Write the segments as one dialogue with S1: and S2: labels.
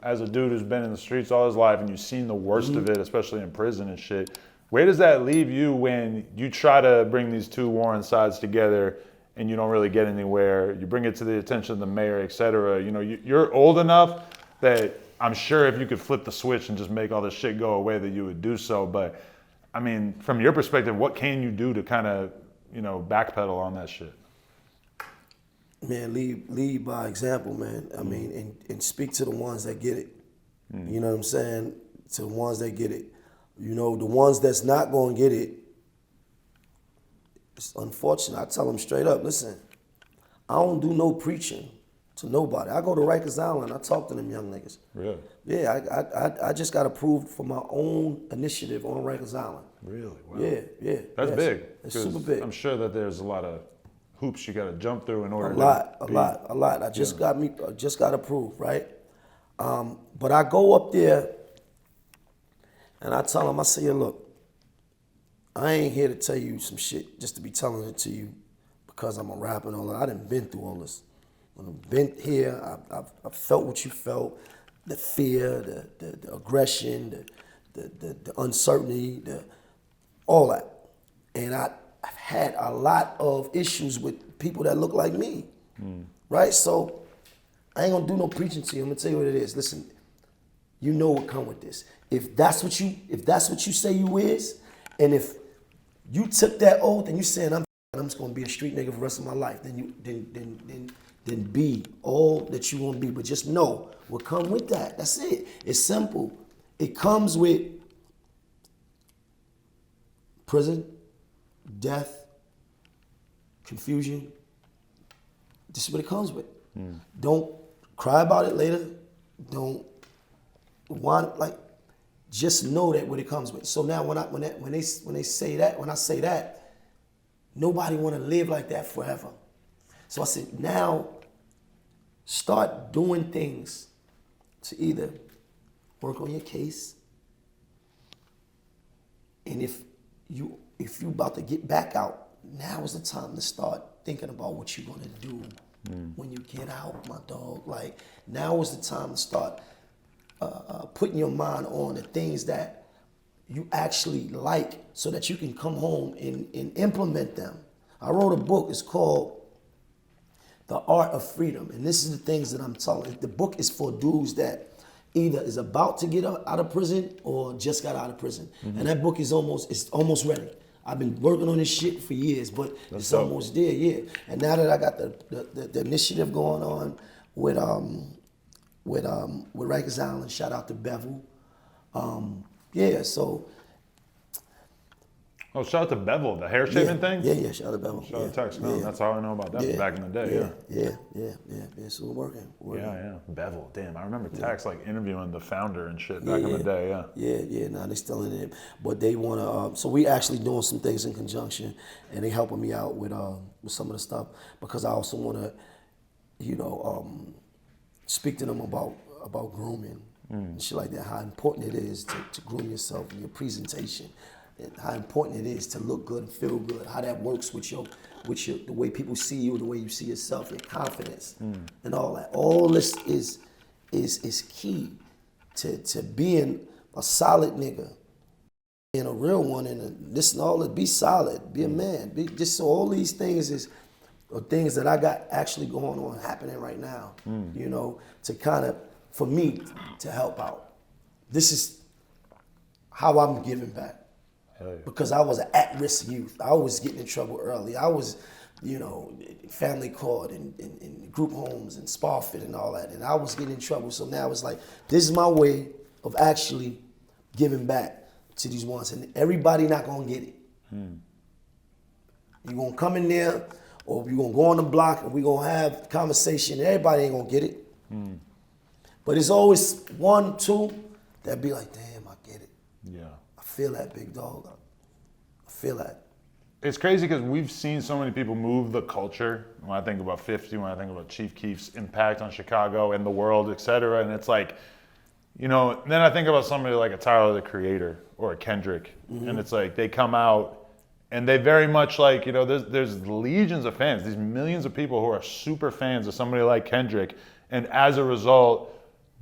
S1: as a dude who's been in the streets all his life and you've seen the worst of it, especially in prison and shit, where does that leave you when you try to bring these two warring sides together and you don't really get anywhere? You bring it to the attention of the mayor, et cetera. You know, you're old enough that I'm sure if you could flip the switch and just make all this shit go away that you would do so. But I mean, from your perspective, what can you do to kind of, you know, backpedal on that shit?
S2: Man, lead by example, man. I mean, and speak to the ones that get it. You know what I'm saying? To the ones that get it. You know, the ones that's not going to get it, it's unfortunate. I tell them straight up, listen, I don't do no preaching to nobody. I go to Rikers Island, I talk to them young niggas.
S1: Really?
S2: Yeah, I just got approved for my own initiative on Rikers Island.
S1: Really? Wow.
S2: Yeah.
S1: That's big.
S2: It's super big.
S1: I'm sure that there's a lot of hoops you got to jump through in order
S2: a lot. I just got approved, right? But I go up there and I tell them, I say, look, I ain't here to tell you some shit just to be telling it to you because I'm a rapper and all that. I done been through all this. When I've been here, I've felt what you felt, the fear, the aggression, the uncertainty, all that. And I've had a lot of issues with people that look like me, right? So I ain't gonna do no preaching to you. I'm gonna tell you what it is. Listen, you know what come with this. If that's what you say you is, and if you took that oath and you saying I'm just gonna be a street nigga for the rest of my life, then be all that you want to be. But just know what come with that. That's it. It's simple. It comes with prison, death, confusion. This is what it comes with. Don't cry about it later. Don't want just know that what it comes with. So now when I say that, nobody want to live like that forever. So I said, now start doing things to either work on your case, and if you about to get back out, now is the time to start thinking about what you're gonna do when you get out, my dog. Like, now is the time to start putting your mind on the things that you actually like so that you can come home and implement them. I wrote a book, it's called The Art of Freedom. And this is the things that I'm telling. The book is for dudes that either is about to get out of prison or just got out of prison. And that book is almost ready. I've been working on this shit for years, but it's almost there, yeah. And now that I got the initiative going on with Rikers Island, shout out to Bevel. So.
S1: Oh, shout out to Bevel, the hair shaving thing?
S2: Yeah, shout out to Bevel.
S1: Shout out to Tex. No, that's all I know about them back in the day,
S2: Yeah, so we're working.
S1: Yeah. Bevel, damn. I remember Tex interviewing the founder and shit back in the day,
S2: Yeah, now they still in it. But they want to, so we actually doing some things in conjunction, and they helping me out with some of the stuff, because I also want to, speak to them about grooming and shit like that, how important it is to groom yourself and your presentation. And how important it is to look good and feel good, how that works with the way people see you, the way you see yourself, your confidence, and all that. All this is key to being a solid nigga, being a real one, and listen, all that. Be solid, be a man. So all these things are things that I got actually going on, happening right now. To kind of, for me to help out. This is how I'm giving back. Because I was an at-risk youth. I was getting in trouble early. I was, family court and group homes and Sparfit and all that. And I was getting in trouble. So now it's like, this is my way of actually giving back to these ones. And everybody not going to get it. You're going to come in there, or you're going to go on the block and we're going to have a conversation. And everybody ain't going to get it. But it's always one, two that be like, damn, I get it.
S1: Yeah.
S2: I feel that, big dog. I feel that.
S1: It's crazy because we've seen so many people move the culture. When I think about 50, when I think about Chief Keef's impact on Chicago and the world, et cetera, and it's like, then I think about somebody like a Tyler, the Creator, or a Kendrick, and it's like they come out and they very much like, there's legions of fans, these millions of people who are super fans of somebody like Kendrick, and as a result,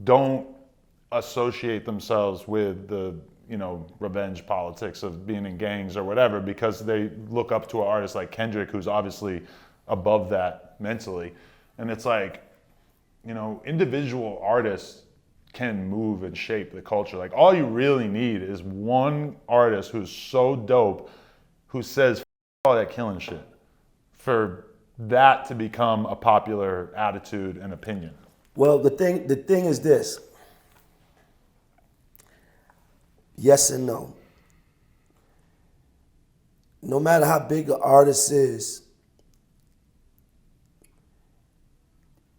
S1: don't associate themselves with the, revenge politics of being in gangs or whatever, because they look up to an artist like Kendrick, who's obviously above that mentally. And it's like, individual artists can move and shape the culture. Like, all you really need is one artist who's so dope, who says all that killing shit, for that to become a popular attitude and opinion.
S2: Well, the thing is this. Yes and no. No matter how big an artist is,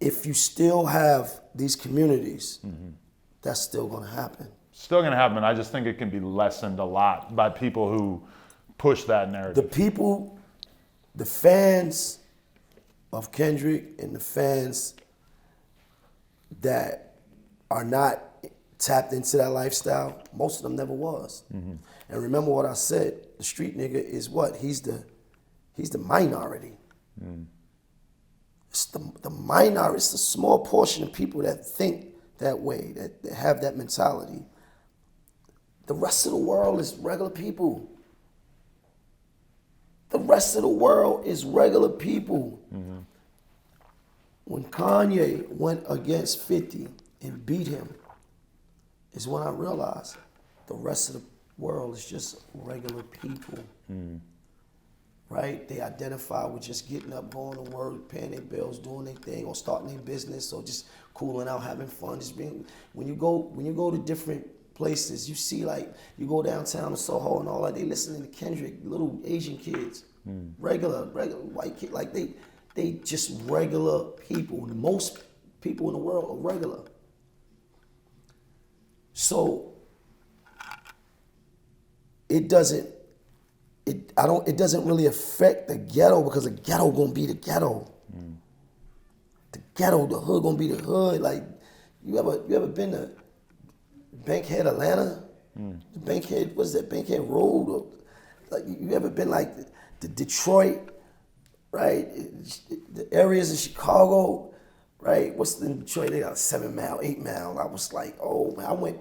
S2: if you still have these communities, that's still going to happen.
S1: Still going to happen. I just think it can be lessened a lot by people who push that narrative.
S2: The fans of Kendrick and the fans that are not tapped into that lifestyle, most of them never was. And remember what I said, the street nigga is what? He's the minority. It's the minority, it's a small portion of people that think that way, that have that mentality. The rest of the world is regular people. The rest of the world is regular people. When Kanye went against 50 and beat him, is when I realized the rest of the world is just regular people. Right? They identify with just getting up, going to work, paying their bills, doing their thing, or starting their business, or just cooling out, having fun. Just being, when you go to different places, you see, like, you go downtown to Soho and all that, they listening to Kendrick, little Asian kids, regular white kids, like they just regular people. Most people in the world are regular. So it doesn't really affect the ghetto, because the ghetto gonna be the ghetto. The hood gonna be the hood. Like, you ever been to Bankhead, Atlanta? The Bankhead, what's that, Bankhead Road? Or, like, you ever been like the Detroit, right? The areas in Chicago, right? What's the Detroit? They got 7 mile, 8 mile. I was like, oh man,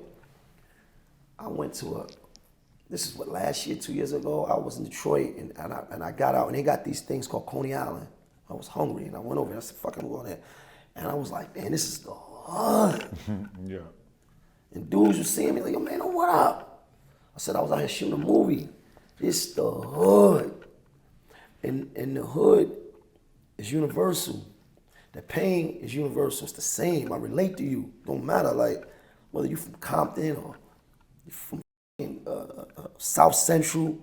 S2: I went to this is what, last year, 2 years ago, I was in Detroit and I got out and they got these things called Coney Island. I was hungry and I went over there. I said, fuck, I'm going there. And I was like, man, this is the hood.
S1: Yeah.
S2: And dudes were seeing me like, yo, man, what up? I said, I was out here shooting a movie. It's the hood. And the hood is universal. The pain is universal. It's the same. I relate to you. Don't matter, like, whether you're from Compton or you're from South Central.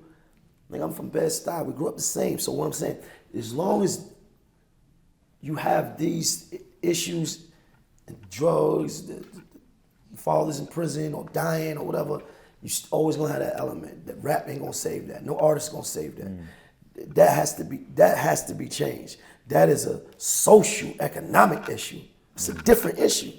S2: Like, I'm from Bed-Stuy. We grew up the same. So what I'm saying, as long as you have these issues and drugs, the father's in prison or dying or whatever, you're always gonna have that element. That rap ain't gonna save that. No artist gonna save that. That has to be changed. That is a social, economic issue. It's a different issue.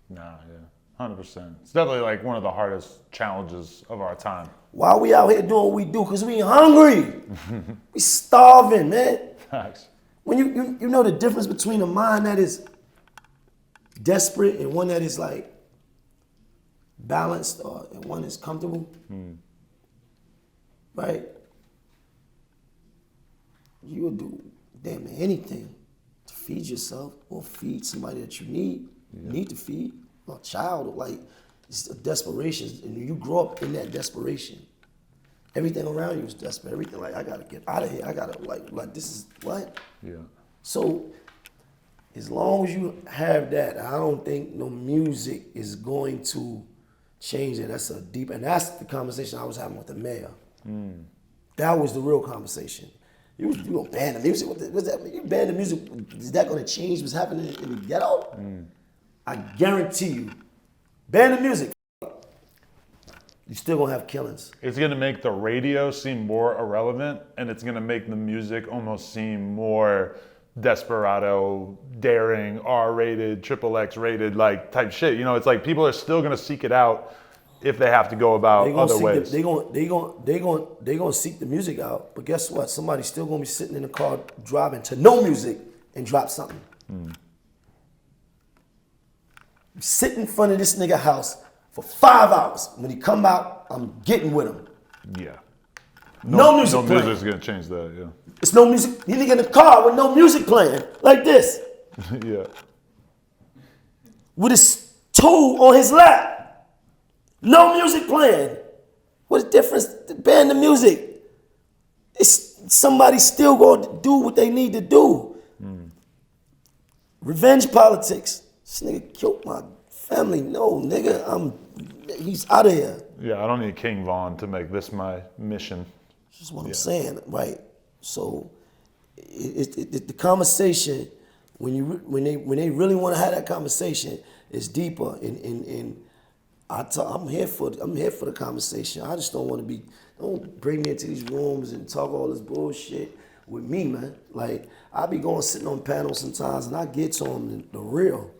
S1: Nah, yeah, 100%. It's definitely like one of the hardest challenges of our time.
S2: Why we out here doing what we do? Because we hungry. We starving, man.
S1: Thanks.
S2: When you know the difference between a mind that is desperate and one that is like balanced, and one is comfortable, right? You would do damn near anything to feed yourself or feed somebody that you need to feed, or a child. Like, it's a desperation, and you grow up in that desperation. Everything around you is desperate. Everything, like, I gotta get out of here. I gotta like this is what? Yeah. So as long as you have that, I don't think no music is going to change it. That's and that's the conversation I was having with the mayor. That was the real conversation. You gonna ban the music? What's that? You ban the music? Is that gonna change what's happening in the ghetto? I guarantee you, ban the music. You still gonna have killings.
S1: It's gonna make the radio seem more irrelevant, and it's gonna make the music almost seem more desperado, daring, R-rated, XXX rated, like type shit. You know, it's like people are still gonna seek it out if they have to go about other ways.
S2: They gonna seek the music out, but guess what? Somebody's still gonna be sitting in the car driving to no music and drop something. Sit in front of this nigga house for 5 hours. When he come out, I'm getting with him.
S1: Yeah.
S2: No music
S1: No
S2: playing.
S1: music's gonna change that. Yeah.
S2: It's no music. He nigga in the car with no music playing, like this,
S1: Yeah.
S2: with his tool on his lap. No music playing. What's the difference? Ban the music. It's somebody still going to do what they need to do. Revenge politics. This nigga killed my family. No, nigga, he's out of here.
S1: Yeah, I don't need King Von to make this my mission.
S2: That's what I'm saying, right? So, the conversation when they really want to have that conversation is deeper, and I'm here for the conversation. I just don't want to be. Don't bring me into these rooms and talk all this bullshit with me, man. Like I be going sitting on panels sometimes, and I get to them the real.